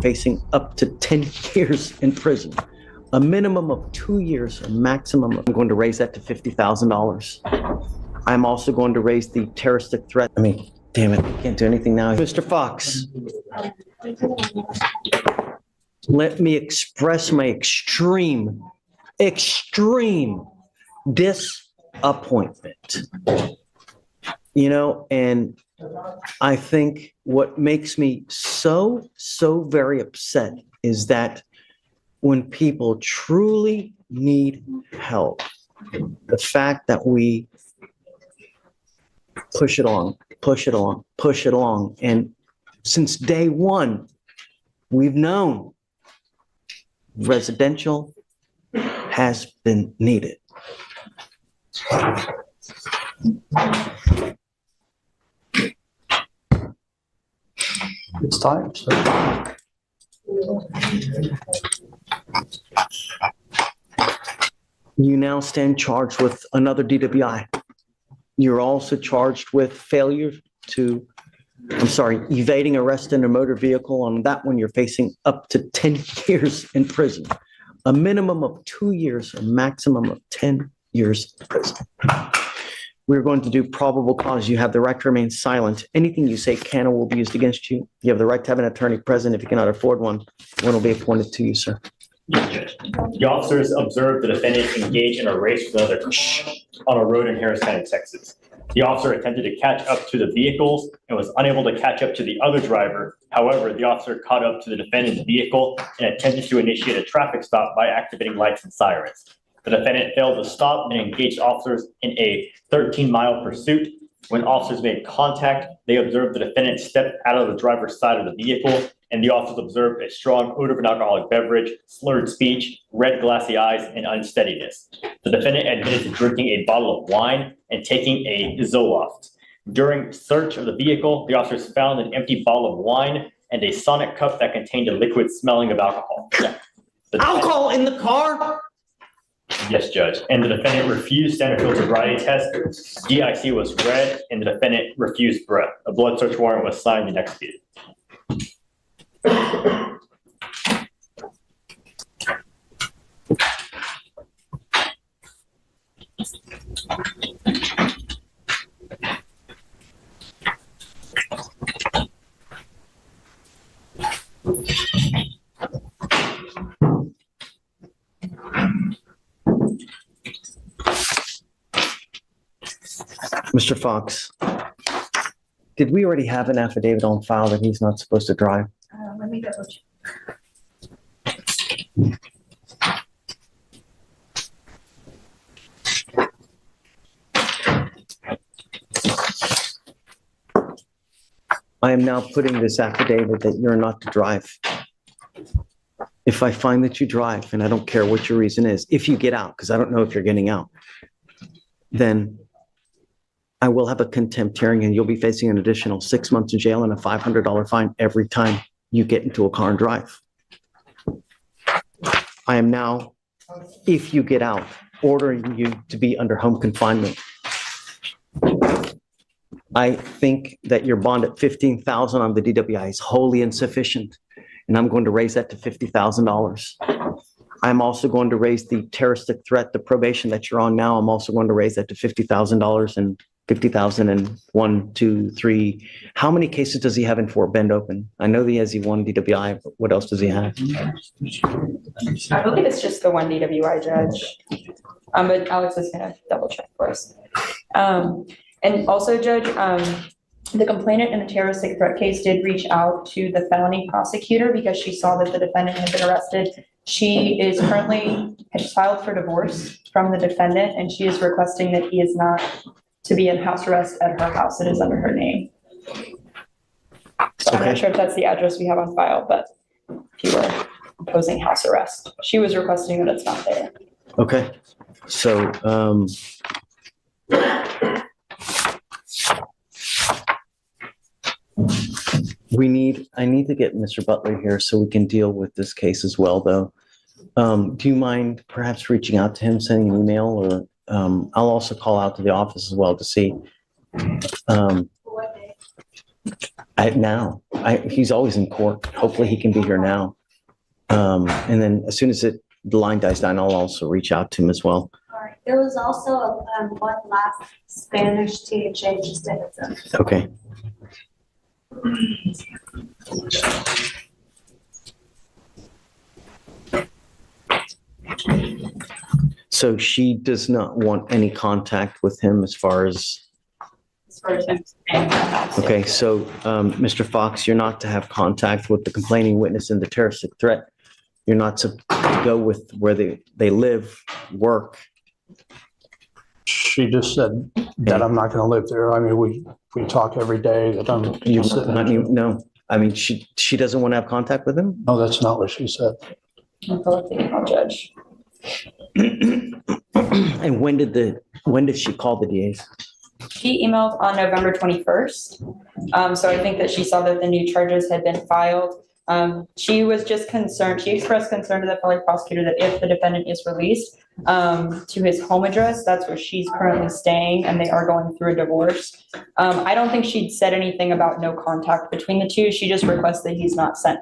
facing up to 10 years in prison. A minimum of 2 years, a maximum. I'm going to raise that to $50,000. I'm also going to raise the terroristic threat. I mean, damn it, I can't do anything now. Mr. Fox, let me express my extreme disappointment. You know, and I think what makes me so very upset is that when people truly need help, the fact that we push it along. And since day one, we've known residential has been needed. It's time. So. You now stand charged with another DWI. You're also charged with evading arrest in a motor vehicle. On that one, you're facing up to 10 years in prison. A minimum of 2 years, a maximum of 10 years in prison. We're going to do probable cause. You have the right to remain silent. Anything you say can or will be used against you. You have the right to have an attorney present. If you cannot afford one will be appointed to you, sir. Yes, Judge. The officers observed the defendant engage in a race with another on a road in Harris County, Texas. The officer attempted to catch up to the vehicles and was unable to catch up to the other driver. However, the officer caught up to the defendant's vehicle and attempted to initiate a traffic stop by activating lights and sirens. The defendant failed to stop and engaged officers in a 13-mile pursuit. When officers made contact, they observed the defendant step out of the driver's side of the vehicle, and the officers observed a strong odor of an alcoholic beverage, slurred speech, red glassy eyes, and unsteadiness. The defendant admitted to drinking a bottle of wine and taking a Zoloft. During search of the vehicle, the officers found an empty bottle of wine and a Sonic cup that contained a liquid smelling of alcohol. Alcohol in the car? Yes, Judge. And the defendant refused center field sobriety test. DIC was read, and the defendant refused breath. A blood search warrant was signed and executed. Mr. Fox, did we already have an affidavit on file that he's not supposed to drive? Let me double check. I am now putting this affidavit that you're not to drive. If I find that you drive, and I don't care what your reason is, if you get out, because I don't know if you're getting out, then I will have a contempt hearing and you'll be facing an additional 6 months in jail and a $500 fine every time you get into a car and drive. I am now, if you get out, ordering you to be under home confinement. I think that your bond at $15,000 on the DWI is wholly insufficient, and I'm going to raise that to $50,000. I'm also going to raise the terroristic threat, the probation that you're on now. I'm also going to raise that to $50,000 and $50,000 and 1, 2, 3. How many cases does he have in Fort Bend open? I know he has the one DWI, but what else does he have? I believe it's just the one DWI, Judge. But Alex is gonna double check for us. And also, Judge, the complainant in the terroristic threat case did reach out to the felony prosecutor because she saw that the defendant had been arrested. She is currently, has filed for divorce from the defendant, and she is requesting that he is not to be in house arrest at her house. It is under her name. So I'm not sure if that's the address we have on file, but if you were opposing house arrest, she was requesting that it's not there. Okay, so I need to get Mr. Butler here so we can deal with this case as well, though. Do you mind perhaps reaching out to him, sending an email, or I'll also call out to the office as well to see. He's always in court. Hopefully he can be here now. And then as soon as the line dies down, I'll also reach out to him as well. All right. There was also one last Spanish THA just in it. Okay. So she does not want any contact with him as far as, okay, so, Mr. Fox, you're not to have contact with the complaining witness and the terroristic threat. You're not to go with where they live, work. She just said that I'm not gonna live there. I mean, we talk every day that I'm You're sitting not, there. no, I mean, she doesn't want to have contact with him? No, that's not what she said. I'll pull up the email, Judge. And when did she call the DAs? She emailed on November 21st. So I think that she saw that the new charges had been filed. She was just concerned, she expressed concern to the felony prosecutor that if the defendant is released to his home address, that's where she's currently staying, and they are going through a divorce. I don't think she'd said anything about no contact between the two. She just requested that he's not sent,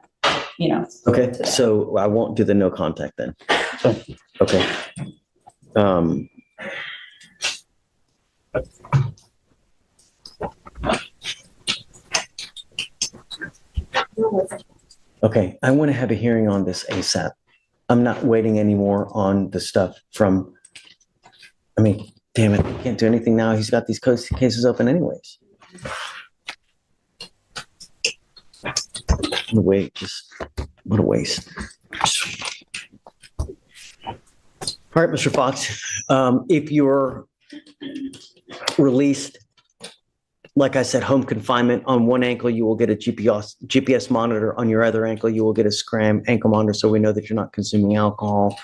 Okay, so I won't do the no contact then. Okay. Okay, I want to have a hearing on this ASAP. I'm not waiting anymore on the stuff from, damn it, I can't do anything now. He's got these cases open anyways. What a waste. All right, Mr. Fox, if you're released, like I said, home confinement, on one ankle, you will get a GPS monitor. On your other ankle, you will get a scram ankle monitor, so we know that you're not consuming alcohol.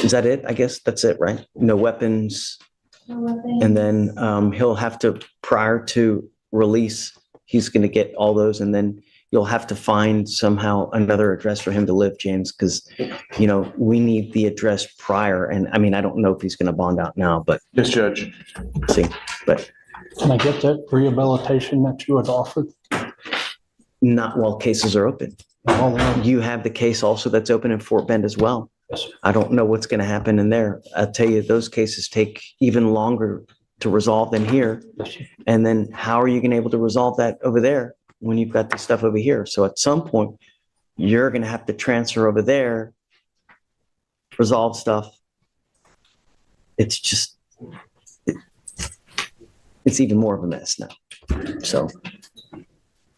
Is that it? I guess that's it, right? No weapons. And then he'll have to, prior to release, he's going to get all those, and then you'll have to find somehow another address for him to live, James, because, we need the address prior. And I don't know if he's going to bond out now, but Yes, Judge. see, but Can I get that rehabilitation that you had offered? not while cases are open. You have the case also that's open in Fort Bend as well. Yes. I don't know what's going to happen in there. I'll tell you, those cases take even longer to resolve than here. And then how are you going to be able to resolve that over there when you've got this stuff over here? So at some point, you're going to have to transfer over there, resolve stuff. It's just, it's even more of a mess now.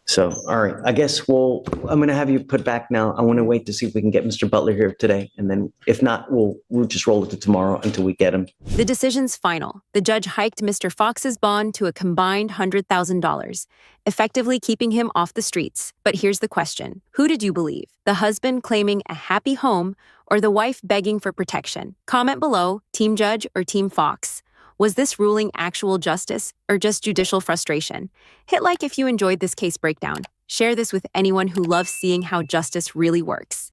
So, all right, I guess I'm going to have you put back now. I want to wait to see if we can get Mr. Butler here today. And then if not, we'll just roll it to tomorrow until we get him. The decision's final. The judge hiked Mr. Fox's bond to a combined $100,000, effectively keeping him off the streets. But here's the question. Who did you believe? The husband claiming a happy home or the wife begging for protection? Comment below, Team Judge or Team Fox. Was this ruling actual justice or just judicial frustration? Hit like if you enjoyed this case breakdown. Share this with anyone who loves seeing how justice really works.